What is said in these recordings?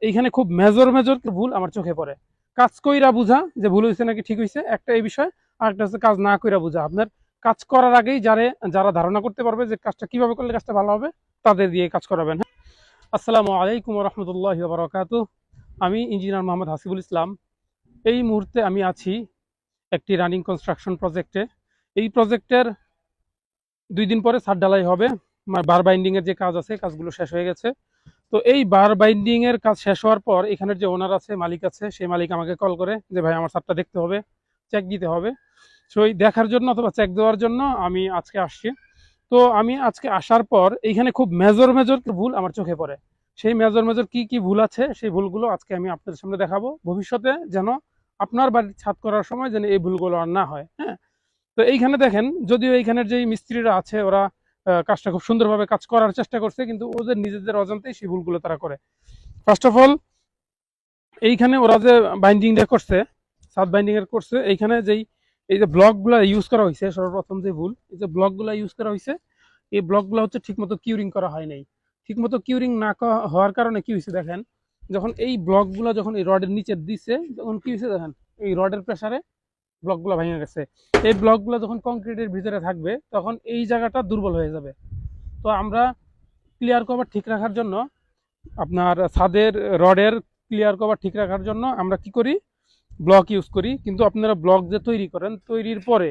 এইখানে খুব major major ভুল আমার চোখে পড়ে। কাজ কইরা বুঝা যে ভুল হয়েছে নাকি ঠিক হয়েছে একটা এই বিষয়, আর একটা হচ্ছে কাজ না কইরা বুঝা। আপনার কাজ করার আগেই যারা ধারণা করতে পারবে যে কাজটা কিভাবে করলে কাজটা ভালো হবে, তাদের দিয়ে কাজ করাবেন। হ্যাঁ, আসসালামু আলাইকুম রহমতুল্লাহ বারাকাতুহু। আমি ইঞ্জিনিয়ার মোহাম্মদ হাসিবুল ইসলাম। এই মুহূর্তে আমি আছি একটি রানিং কনস্ট্রাকশন প্রজেক্টে। এই প্রজেক্টের 2 দিন পরে ছাদ ঢালাই হবে। বার বাইন্ডিং এর যে কাজ আছে, কাজগুলো শেষ হয়ে গেছে। তো এই বার বাইন্ডিং এর কাজ শেষ হওয়ার পর এখানের যে ওনার আছে, মালিক আছে, সেই মালিক আমাকে কল করে যে ভাই আমার ছাদটা দেখতে হবে, চেক দিতে হবে। সেই দেখার জন্য অথবা চেক দেওয়ার জন্য আমি আজকে আসছি। তো আমি আজকে আসার পর এইখানে খুব মেজর মেজর ভুল আমার চোখে পড়ে। সেই মেজর মেজর কি কি ভুল আছে, সেই ভুলগুলো আজকে আমি আপনাদের সামনে দেখাবো, ভবিষ্যতে যেন আপনার বাড়ির ছাদ করার সময় যেন এই ভুলগুলো আর না হয়। হ্যাঁ, তো এইখানে দেখেন, যদিও এইখানের যে মিস্ত্রিরা আছে ওরা কাজটা খুব সুন্দরভাবে কাজ করার চেষ্টা করছে, কিন্তু ওদের নিজেদের অজান্তেই সেই ভুলগুলো তারা করে। ফার্স্ট অফ অল, এইখানে ওরা যে বাইন্ডিংটা করছে, সাত বাইন্ডিং এর করছে, এইখানে যেই এই যে ব্লকগুলো ইউজ করা হয়েছে, সর্বপ্রথম যে ভুল, এই যে ব্লকগুলো ইউজ করা হয়েছে, এই ব্লকগুলো হচ্ছে ঠিকমতো কিউরিং করা হয় নাই। ঠিকমতো কিউরিং না হওয়ার কারণে কি হয়েছে দেখেন, যখন এই ব্লকগুলো যখন এই রডের নিচে দিচ্ছে, তখন কি হয়েছে দেখেন, এই রডের প্রেসারে ব্লকগুলো ভেঙে গেছে। এই ব্লকগুলো যখন কংক্রিটের ভিতরে থাকবে, তখন এই জায়গাটা দুর্বল হয়ে যাবে। তো আমরা ক্লিয়ার কভার ঠিক রাখার জন্য, আপনার ছাদের রডের ক্লিয়ার কভার ঠিক রাখার জন্য আমরা কি করি, ব্লক ইউজ করি। কিন্তু আপনারা ব্লক যে তৈরি করেন, তৈরির পরে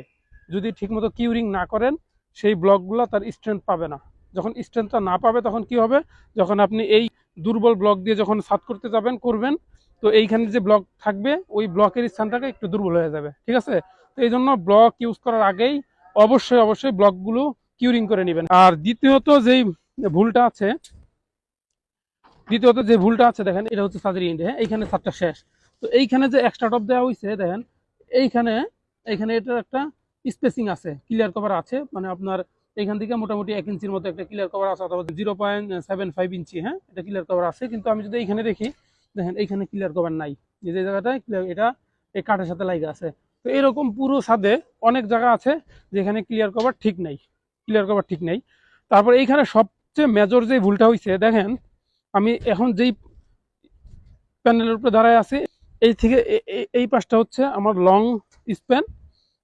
যদি ঠিকমতো কিউরিং না করেন, সেই ব্লকগুলো তার স্ট্রেংথ পাবে না। যখন স্ট্রেংথটা না পাবে, তখন কি হবে, যখন আপনি এই দুর্বল ব্লক দিয়ে যখন ছাদ করতে করবেন, তো এইখানে যে ব্লক থাকবে, ওই ব্লকের স্থানটাকে একটু দুর্বল হয়ে যাবে। ঠিক আছে? তো এই জন্য ব্লক ইউজ করার আগেই অবশ্যই অবশ্যই ব্লকগুলো কিউরিং করে নেবেন। আর ভুলটা আছে দ্বিতীয়ত যে ভুলটা আছে দেখেন, এটা হচ্ছে ছাদের ইন্ডে। হ্যাঁ, এইখানে ছাদটা শেষ। তো এইখানে যে এক্সট্রা টপ দেওয়া হয়েছে দেখেন, এইখানে এইখানে এটার একটা স্পেসিং আছে, ক্লিয়ার কভার আছে, মানে আপনার এখান থেকে মোটামুটি 1 ইঞ্চির মতো একটা ক্লিয়ার কভার আছে, অথবা 0.75 ইঞ্চি। হ্যাঁ, এটা ক্লিয়ার কভার আছে। কিন্তু আমি যদি এইখানে দেখি, দেখেন এইখানে ক্লিয়ার কভার নাই। যে জায়গাটায় এটা এই কাঠের সাথে লাগা আছে। তো এরকম পুরো ছাদে অনেক জায়গা আছে যেখানে ক্লিয়ার কভার ঠিক নাই, ক্লিয়ার কভার ঠিক নেই। তারপর এইখানে সবচেয়ে মেজর যে ভুলটা হয়েছে দেখেন, আমি এখন যেই প্যানেলের উপরে দাঁড়ায় আছি, এই থেকে এই পাশটা হচ্ছে আমার লং স্প্যান,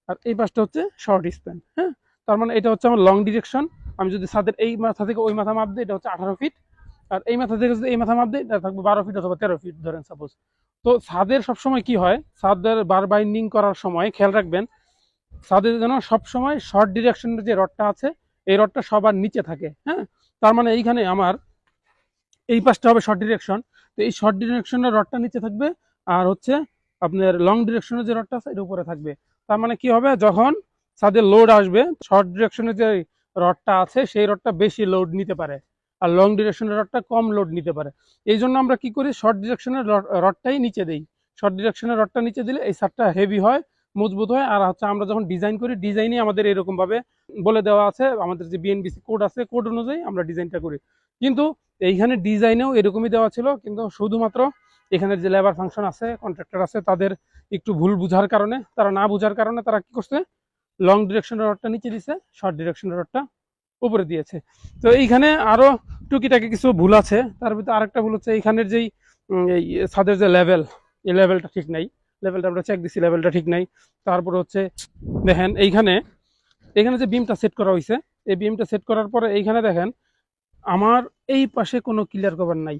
আর এই পাশটা হচ্ছে শর্ট স্প্যান। হ্যাঁ, তার মানে এটা হচ্ছে আমার লং ডিরেকশন। আমি যদি ছাদের এই মাথা থেকে ওই মাথা মাপ দিই, এটা হচ্ছে 18 ফিট। আর এই মাথা থেকে যদি এই মাথা মাপ দিই, এটা থাকবে 12 ফিট অথবা 13 ফিট ধরেন সাপোজ। তো ছাদের সবসময় কি হয়, ছাদের বার বাইন্ডিং করার সময় খেয়াল রাখবেন, ছাদের যেন সবসময় শর্ট ডিরেকশনের যে রডটা আছে, এই রডটা সবার নিচে থাকে। হ্যাঁ, তার মানে এইখানে আমার এই পাশটা হবে শর্ট ডিরেকশন। তো এই শর্ট ডিরেকশনের রডটা নিচে থাকবে, আর হচ্ছে আপনার লং ডিরেকশনের যে রডটা আছে এটা উপরে থাকবে। তার মানে কি হবে, যখন ছাদের লোড আসবে, শর্ট ডিরেকশনের যে রডটা আছে সেই রডটা বেশি লোড নিতে পারে, আর লং ডিরেকশনের রডটা কম লোড নিতে পারে। এই জন্য আমরা কি করি, শর্ট ডিরেকশনের রডটাই নিচে দিই। শর্ট ডিরেকশনের রডটা নিচে দিলে এই ছাদটা হেভি হয়, মজবুত হয়। আর হচ্ছে আমরা যখন ডিজাইন করি, ডিজাইনে আমাদের এরকম ভাবে বলে দেওয়া আছে, আমাদের যে বিএনবিসি কোড আছে, কোড অনুযায়ী আমরা ডিজাইনটা করি। কিন্তু এইখানে ডিজাইনেও এরকমই দেওয়া ছিল, কিন্তু শুধুমাত্র এখানের যে লেবার ফাংশন আছে, কন্ট্রাক্টর আছে, তাদের একটু ভুল বুঝার কারণে, তারা না বুঝার কারণে তারা কি করছে, লং ডিরেকশনের রডটা নিচে দিছে, শর্ট ডিরেকশনের রডটা উপরে দিয়েছে। তো এইখানে আরো টুকিটাকি কিছু ভুল আছে। তার ভিতরে আরেকটা ভুল হচ্ছে, এইখানের যেই এই ছাদের যে লেভেল, এই লেভেলটা ঠিক নাই। লেভেলটা আমরা চেক দিছি, লেভেলটা ঠিক নাই। তারপর হচ্ছে দেখেন, এইখানে এখানে যে বিমটা সেট করা হয়েছে, এই বিমটা সেট করার পরে এইখানে দেখেন, আমার এই পাশে কোনো ক্লিয়ার কভার নাই।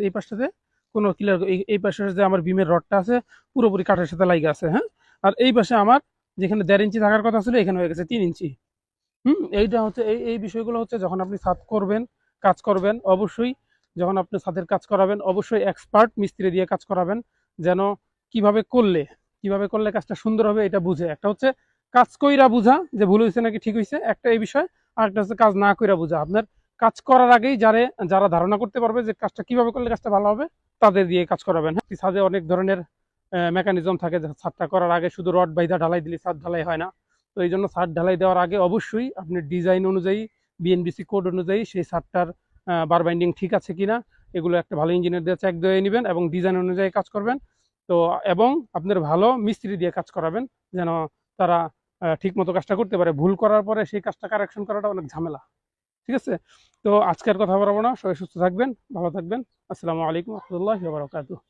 এই পাশটাতে কোনো ক্লিয়ার, এই পাশে যে আমার বিমের রডটা আছে, পুরোপুরি কাঠের সাথে লাগে আছে। হ্যাঁ, আর এই পাশে আমার যেখানে 1.5 ইঞ্চি থাকার কথা ছিল, এখানে হয়ে গেছে 3 ইঞ্চি। এইটা হচ্ছে এই বিষয়গুলো হচ্ছে, যখন আপনি ছাদ করবেন, কাজ করবেন, অবশ্যই যখন আপনি ছাদের কাজ করাবেন, অবশ্যই এক্সপার্ট মিস্ত্রি দিয়ে কাজ করাবেন, যেন কিভাবে করলে কাজটা সুন্দর হবে এটা বুঝে। একটা হচ্ছে কাজ কইরা বুঝা যে ভুল হয়েছে নাকি ঠিক হয়েছে, একটা এই বিষয়। আর একটা হচ্ছে কাজ না কইরা বুঝা। আপনার কাজ করার আগেই যারা ধারণা করতে পারবে যে কাজটা কিভাবে করলে কাজটা ভালো হবে, তাদের দিয়ে কাজ করাবেন। হ্যাঁ, ছাদে অনেক ধরনের মেকানিজম থাকে। ছাদটা করার আগে শুধু রড বাইধা ঢালাই দিলে ছাদ ঢালাই হয় না। তো এই জন্য ছাদ ঢালাই দেওয়ার আগে অবশ্যই আপনি ডিজাইন অনুযায়ী, বিএনবিসি কোড অনুযায়ী সেই ছাদটার বার বাইন্ডিং ঠিক আছে কিনা, এগুলো একটা ভালো ইঞ্জিনিয়ার দিয়ে চেক দিয়ে নেবেন, এবং ডিজাইন অনুযায়ী কাজ করবেন। তো এবং আপনার ভালো মিস্ত্রি দিয়ে কাজ করাবেন, যেন তারা ঠিক মতো কাজটা করতে পারে। ভুল করার পরে সেই কাজটা কারেকশন করাটা অনেক ঝামেলা। ঠিক আছে? তো আজকের কথা বলবো না, সবাই সুস্থ থাকবেন, ভালো থাকবেন। আসসালামু আলাইকুম রহমতুল্লাহি ওয়া বারাকাতুহু।